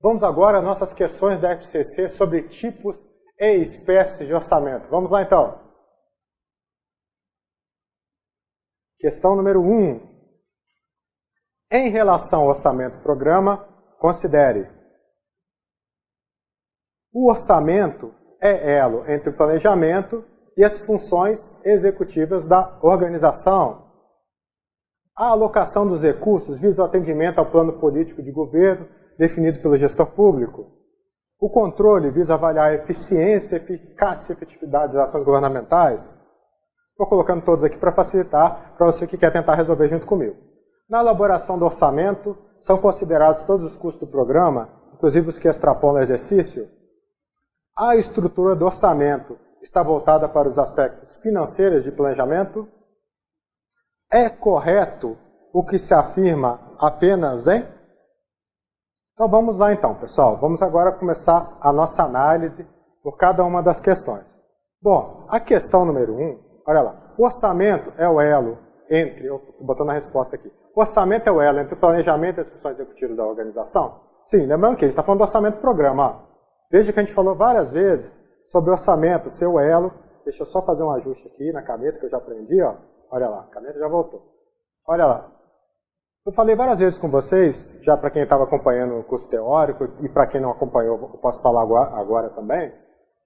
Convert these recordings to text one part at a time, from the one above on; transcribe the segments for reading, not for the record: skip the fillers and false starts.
Vamos agora às nossas questões da FCC sobre tipos e espécies de orçamento. Vamos lá então. Questão número 1. Em relação ao orçamento-programa, considere: o orçamento é elo entre o planejamento e as funções executivas da organização. A alocação dos recursos visa o atendimento ao plano político de governo definido pelo gestor público. O controle visa avaliar a eficiência, eficácia e efetividade das ações governamentais. Estou colocando todos aqui para facilitar para você que quer tentar resolver junto comigo. Na elaboração do orçamento, são considerados todos os custos do programa, inclusive os que extrapolam o exercício. A estrutura do orçamento está voltada para os aspectos financeiros de planejamento. É correto o que se afirma apenas em? Então vamos lá então, pessoal. Vamos agora começar a nossa análise por cada uma das questões. Bom, a questão número 1, olha lá. O orçamento é o elo entre, eu estou botando a resposta aqui. O orçamento é o elo entre o planejamento e as funções executivas da organização? Sim, lembrando que a gente está falando do orçamento-programa. Veja que a gente falou várias vezes sobre orçamento, seu elo. Deixa eu só fazer um ajuste aqui na caneta que eu já aprendi, ó. Olha lá, a caneta já voltou. Olha lá. Eu falei várias vezes com vocês, já para quem estava acompanhando o curso teórico e para quem não acompanhou, eu posso falar agora também,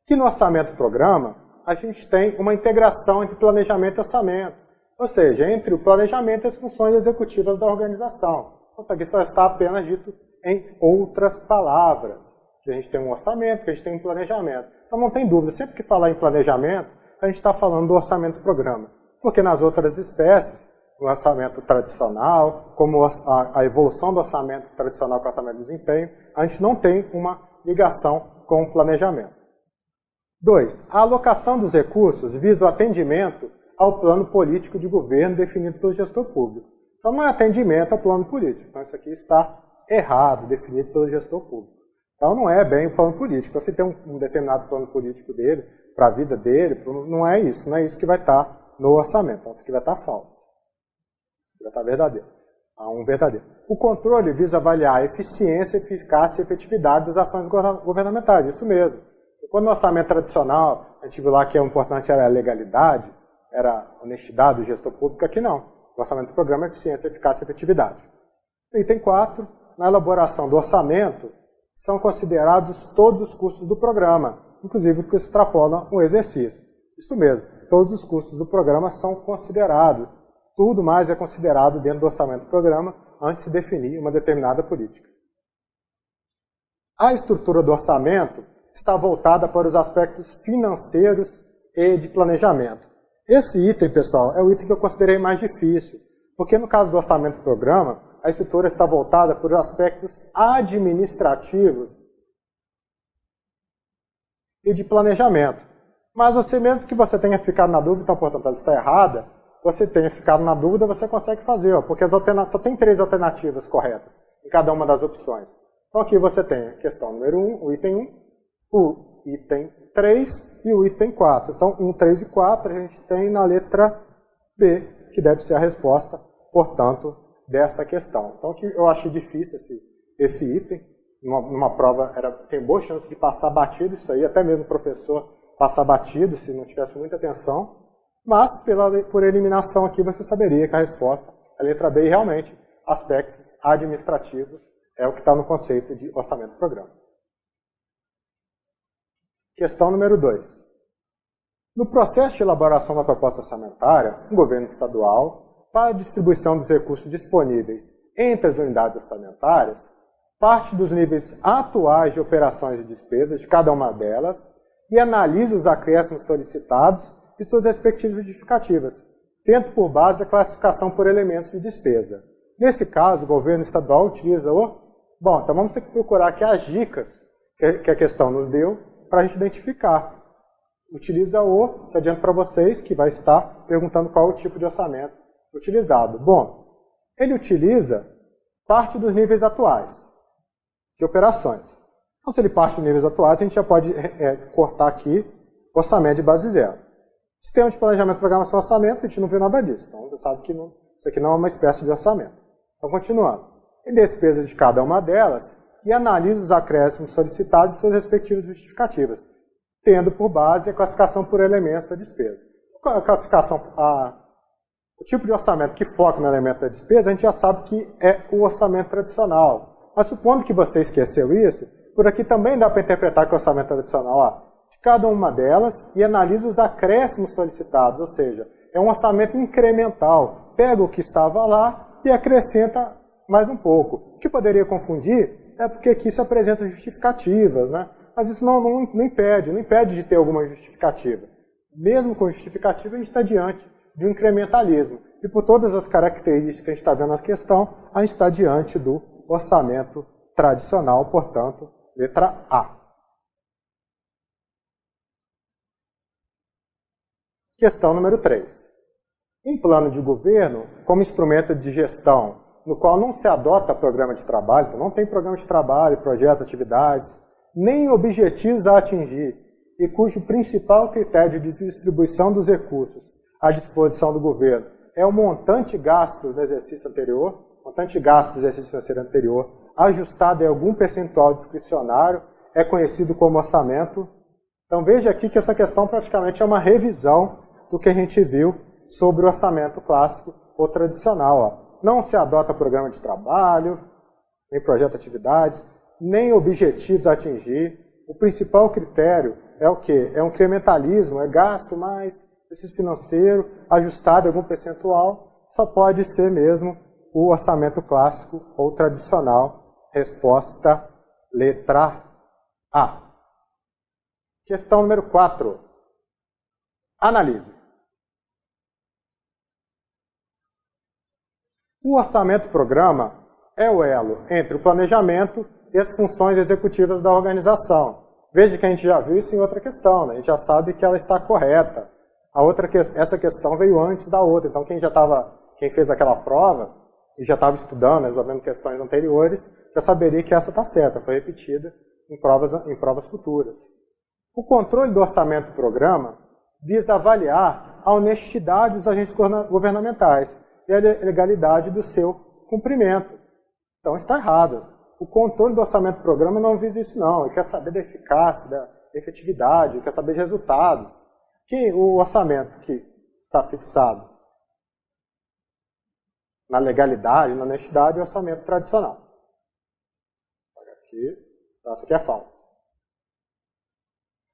que no orçamento-programa a gente tem uma integração entre planejamento e orçamento. Ou seja, entre o planejamento e as funções executivas da organização. Isso aqui só está apenas dito em outras palavras. Que a gente tem um orçamento, que a gente tem um planejamento. Então não tem dúvida, sempre que falar em planejamento, a gente está falando do orçamento-programa. Porque nas outras espécies, o orçamento tradicional, como a evolução do orçamento tradicional com o orçamento de desempenho, a gente não tem uma ligação com o planejamento. 2. A alocação dos recursos visa o atendimento ao plano político de governo definido pelo gestor público. Então não é atendimento ao plano político. Então isso aqui está errado, definido pelo gestor público. Então não é bem o plano político. Então se tem um determinado plano político dele, para a vida dele, não é isso que vai estar no orçamento. Então isso aqui vai estar falso. Isso aqui vai estar verdadeiro. Verdadeiro. O controle visa avaliar a eficiência, eficácia e efetividade das ações governamentais. Isso mesmo. E quando no orçamento tradicional, a gente viu lá que o importante era a legalidade, era a honestidade do gestor público, aqui não. O orçamento do programa é eficiência, eficácia e efetividade. Item 4. Na elaboração do orçamento, são considerados todos os custos do programa, inclusive que extrapolam o exercício. Isso mesmo, todos os custos do programa são considerados. Tudo mais é considerado dentro do orçamento do programa antes de definir uma determinada política. A estrutura do orçamento está voltada para os aspectos financeiros e de planejamento. Esse item, pessoal, é o item que eu considerei mais difícil, porque no caso do orçamento do programa, a estrutura está voltada para os aspectos administrativos e de planejamento. Mas você, mesmo que você tenha ficado na dúvida, então, portanto, ela está errada, você tenha ficado na dúvida, você consegue fazer, ó, porque só tem 3 alternativas corretas em cada uma das opções. Então aqui você tem a questão número 1, o item 1, o item 3 e o item 4. Então 1, 3 e 4 a gente tem na letra B, que deve ser a resposta, portanto, dessa questão. Então aqui eu achei difícil esse item, numa prova tem boa chance de passar batido isso aí, até mesmo o professor passar batido se não tivesse muita atenção, mas por eliminação aqui você saberia que a resposta é a letra B e realmente aspectos administrativos é o que está no conceito de orçamento do programa. Questão número 2. No processo de elaboração da proposta orçamentária, o governo estadual, para a distribuição dos recursos disponíveis entre as unidades orçamentárias, parte dos níveis atuais de operações e despesas de cada uma delas e analisa os acréscimos solicitados e suas respectivas justificativas, tendo por base a classificação por elementos de despesa. Nesse caso, o governo estadual utiliza o... Bom, então vamos ter que procurar aqui as dicas que a questão nos deu para a gente identificar. Utiliza o, que adianto para vocês, que vai estar perguntando qual é o tipo de orçamento utilizado. Bom, ele utiliza parte dos níveis atuais de operações. Então, se ele parte dos níveis atuais, a gente já pode cortar aqui orçamento de base zero. Sistema de planejamento, programação e orçamento, a gente não viu nada disso. Então, você sabe que isso aqui não é uma espécie de orçamento. Então, continuando. E despesas de cada uma delas e analisa os acréscimos solicitados e suas respectivas justificativas, tendo por base a classificação por elementos da despesa. A classificação, o tipo de orçamento que foca no elemento da despesa, a gente já sabe que é o orçamento tradicional. Mas supondo que você esqueceu isso, por aqui também dá para interpretar que o orçamento tradicional de cada uma delas e analisa os acréscimos solicitados, ou seja, é um orçamento incremental. Pega o que estava lá e acrescenta mais um pouco. O que poderia confundir é porque aqui se apresenta justificativas, né? Mas isso não impede de ter alguma justificativa. Mesmo com justificativa, a gente está diante de um incrementalismo. E por todas as características que a gente está vendo na questão, a gente está diante do orçamento tradicional, portanto, letra A. Questão número 3. Um plano de governo como instrumento de gestão no qual não se adota programa de trabalho, então não tem programa de trabalho, projeto, atividades, nem objetivos a atingir, e cujo principal critério de distribuição dos recursos à disposição do governo é o montante gastos no exercício anterior, montante gasto do exercício financeiro anterior, ajustado em algum percentual discricionário, é conhecido como orçamento. Então veja aqui que essa questão praticamente é uma revisão do que a gente viu sobre o orçamento clássico ou tradicional. Não se adota programa de trabalho, nem projeto de atividades, nem objetivos a atingir. O principal critério é o quê? É um incrementalismo, é gasto mais exercício financeiro, ajustado em algum percentual, só pode ser mesmo o orçamento clássico ou tradicional. Resposta, letra A. Questão número 4. Analise. O orçamento-programa é o elo entre o planejamento e as funções executivas da organização. Veja que a gente já viu isso em outra questão, né? A gente já sabe que ela está correta. Essa questão veio antes da outra, então quem fez aquela prova e já estava estudando, resolvendo questões anteriores, já saberia que essa está certa, foi repetida em provas futuras. O controle do orçamento-programa visa avaliar a honestidade dos agentes governamentais e a legalidade do seu cumprimento. Então está errado. O controle do orçamento-programa não visa isso não, ele quer saber da eficácia, da efetividade, ele quer saber de resultados. Que o orçamento que está fixado na legalidade, na honestidade, é o orçamento tradicional. Aqui, essa aqui é falsa.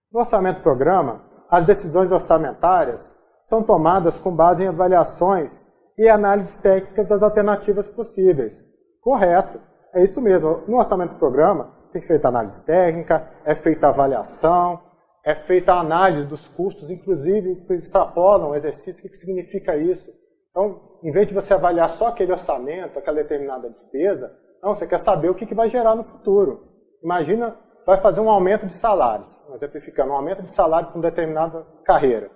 No orçamento-programa, as decisões orçamentárias são tomadas com base em avaliações e análises técnicas das alternativas possíveis. Correto, é isso mesmo. No orçamento-programa, tem feita análise técnica, é feita avaliação, é feita a análise dos custos, inclusive, que extrapolam o exercício. O que significa isso? Então, em vez de você avaliar só aquele orçamento, aquela determinada despesa, não, você quer saber o que vai gerar no futuro. Imagina, vai fazer um aumento de salários, exemplificando, um aumento de salário para uma determinada carreira.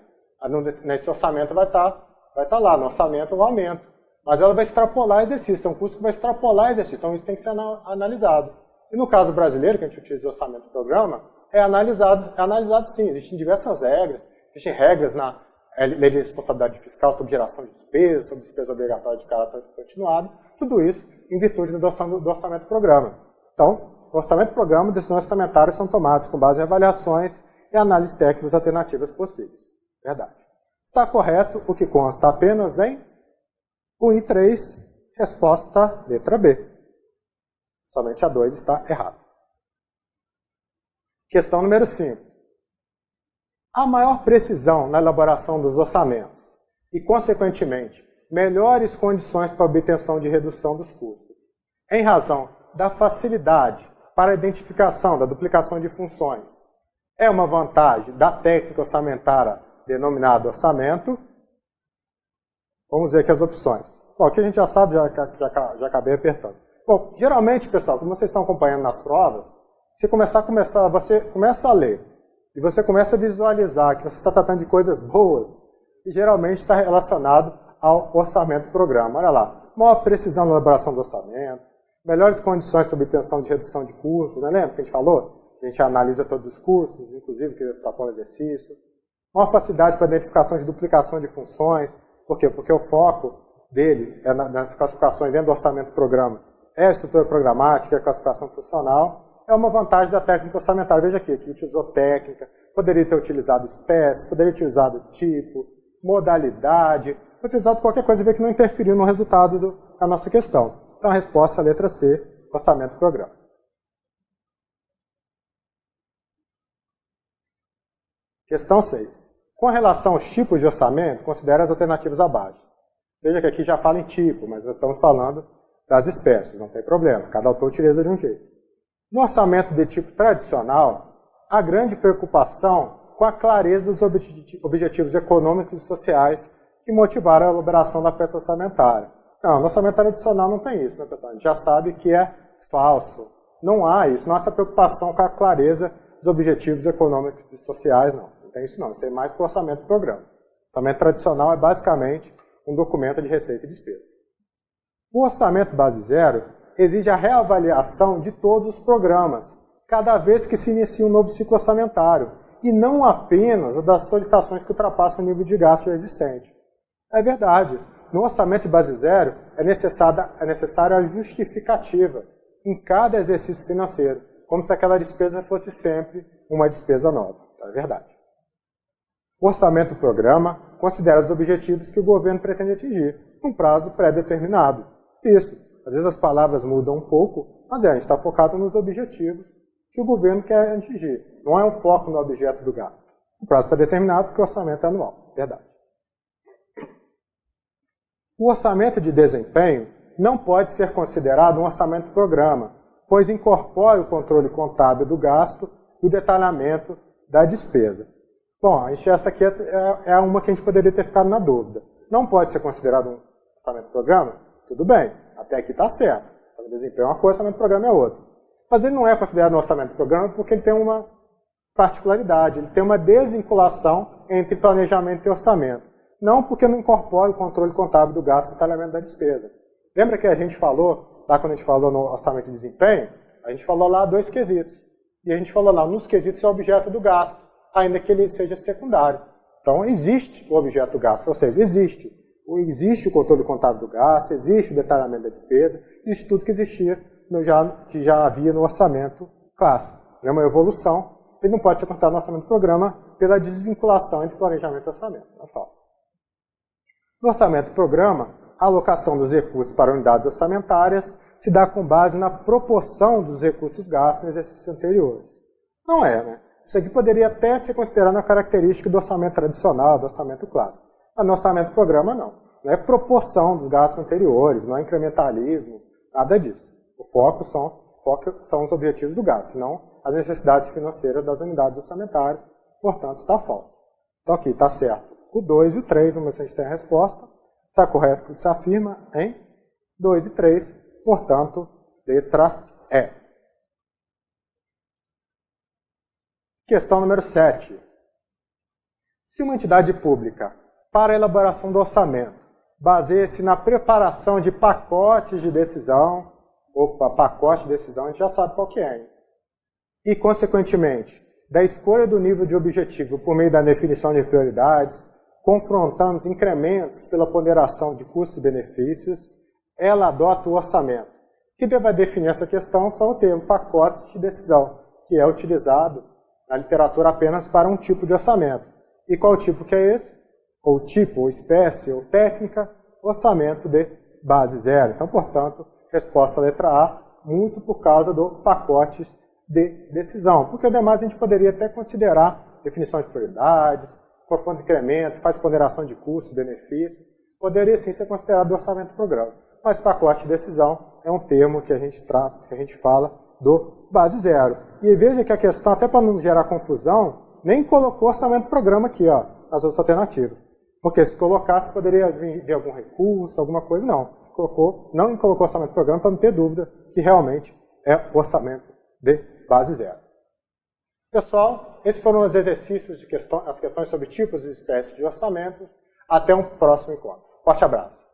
Nesse orçamento vai estar lá, no orçamento o aumento. Mas ela vai extrapolar exercício, é um custo que vai extrapolar exercício, então isso tem que ser analisado. E no caso brasileiro, que a gente utiliza o orçamento do programa, é analisado sim, existem diversas regras, existem regras na lei de responsabilidade fiscal sobre geração de despesas, sobre despesa obrigatória de caráter continuado, tudo isso em virtude do orçamento do programa. Então, o orçamento do programa, decisões orçamentárias são tomadas com base em avaliações e análise técnicas alternativas possíveis. Verdade. Está correto o que consta apenas em 1 e 3, resposta letra B. Somente a 2 está errada. Questão número 5. A maior precisão na elaboração dos orçamentos e, consequentemente, melhores condições para a obtenção de redução dos custos, em razão da facilidade para a identificação da duplicação de funções, é uma vantagem da técnica orçamentária denominada orçamento. Vamos ver aqui as opções. Bom, aqui a gente já sabe, já acabei apertando. Bom, geralmente, pessoal, como vocês estão acompanhando nas provas, você começa a ler e você começa a visualizar que você está tratando de coisas boas e geralmente está relacionado ao orçamento do programa. Olha lá, maior precisão na elaboração do orçamento, melhores condições para obtenção de redução de custos, né? Lembra que a gente falou? A gente analisa todos os custos, inclusive que extrapolam o exercício. Maior facilidade para a identificação de duplicação de funções. Por quê? Porque o foco dele, nas classificações dentro do orçamento do programa, é a estrutura programática, é a classificação funcional, é uma vantagem da técnica orçamentária. Veja aqui utilizou técnica, poderia ter utilizado espécie, poderia ter utilizado tipo, modalidade, utilizado qualquer coisa e ver que não interferiu no resultado da nossa questão. Então a resposta é a letra C, orçamento programa. Questão 6. Com relação aos tipos de orçamento, considere as alternativas abaixo. Veja que aqui já fala em tipo, mas nós estamos falando das espécies, não tem problema, cada autor utiliza de um jeito. No orçamento de tipo tradicional, há grande preocupação com a clareza dos objetivos econômicos e sociais que motivaram a elaboração da peça orçamentária. Não, no orçamento tradicional não tem isso, né, pessoal? A gente já sabe que é falso. Não há isso, não há essa preocupação com a clareza dos objetivos econômicos e sociais, não. Não tem isso não, isso é mais para o orçamento do programa. O orçamento tradicional é basicamente um documento de receita e despesa. O orçamento base zero exige a reavaliação de todos os programas, cada vez que se inicia um novo ciclo orçamentário, e não apenas das solicitações que ultrapassam o nível de gasto já existente. É verdade, no orçamento de base zero é necessária a justificativa em cada exercício financeiro, como se aquela despesa fosse sempre uma despesa nova. É verdade. O orçamento do programa considera os objetivos que o governo pretende atingir, num prazo pré-determinado. Isso, às vezes as palavras mudam um pouco, mas a gente está focado nos objetivos que o governo quer atingir. Não é um foco no objeto do gasto. O prazo pré-determinado porque o orçamento é anual. Verdade. O orçamento de desempenho não pode ser considerado um orçamento programa, pois incorpora o controle contábil do gasto e o detalhamento da despesa. Bom, essa aqui é uma que a gente poderia ter ficado na dúvida. Não pode ser considerado um orçamento programa? Tudo bem, até aqui está certo. Orçamento de desempenho é uma coisa, orçamento programa é outra. Mas ele não é considerado um orçamento programa porque ele tem uma particularidade, ele tem uma desvinculação entre planejamento e orçamento. Não porque não incorpora o controle contábil do gasto e detalhamento da despesa. Lembra que a gente falou, lá quando a gente falou no orçamento de desempenho, a gente falou lá 2 quesitos. E a gente falou lá, nos quesitos é o objeto do gasto, ainda que ele seja secundário. Então existe o objeto do gasto, ou seja, existe o controle contábil do gasto, existe o detalhamento da despesa, existe tudo que existia, que já havia no orçamento clássico. É uma evolução, ele não pode ser considerado no orçamento do programa pela desvinculação entre planejamento e orçamento. É falso. No orçamento do programa, a alocação dos recursos para unidades orçamentárias se dá com base na proporção dos recursos gastos em exercícios anteriores. Não é, né? Isso aqui poderia até ser considerado uma característica do orçamento tradicional, do orçamento clássico. Mas no orçamento do programa, não. Não é proporção dos gastos anteriores, não é incrementalismo, nada disso. O foco são os objetivos do gasto, não as necessidades financeiras das unidades orçamentárias, portanto, está falso. Então aqui está certo o 2 e o 3, vamos ver se a gente tem a resposta. Está correto o que se afirma em 2 e 3, portanto, letra E. Questão número 7. Se uma entidade pública, para a elaboração do orçamento, baseia-se na preparação de pacotes de decisão, pacote de decisão, a gente já sabe qual que é, hein? E, consequentemente, da escolha do nível de objetivo por meio da definição de prioridades, confrontando os incrementos pela ponderação de custos e benefícios, ela adota o orçamento. O que vai definir essa questão são o termo pacotes de decisão, que é utilizado na literatura apenas para um tipo de orçamento. E qual tipo que é esse? Ou tipo, ou espécie, ou técnica, orçamento de base zero. Então, portanto, resposta letra A, muito por causa do pacotes de decisão. Porque, ademais, a gente poderia até considerar definição de prioridades, confronto de incremento, faz ponderação de custos, benefícios. Poderia sim ser considerado orçamento do programa. Mas pacote de decisão é um termo que a gente trata, que a gente fala do base zero. E veja que a questão, até para não gerar confusão, nem colocou orçamento do programa aqui, ó, nas outras alternativas. Porque se colocasse, poderia vir algum recurso, alguma coisa. Não. Não colocou orçamento do programa para não ter dúvida que realmente é orçamento de base zero. Pessoal, esses foram os exercícios as questões sobre tipos e espécies de orçamentos. Até um próximo encontro. Forte abraço.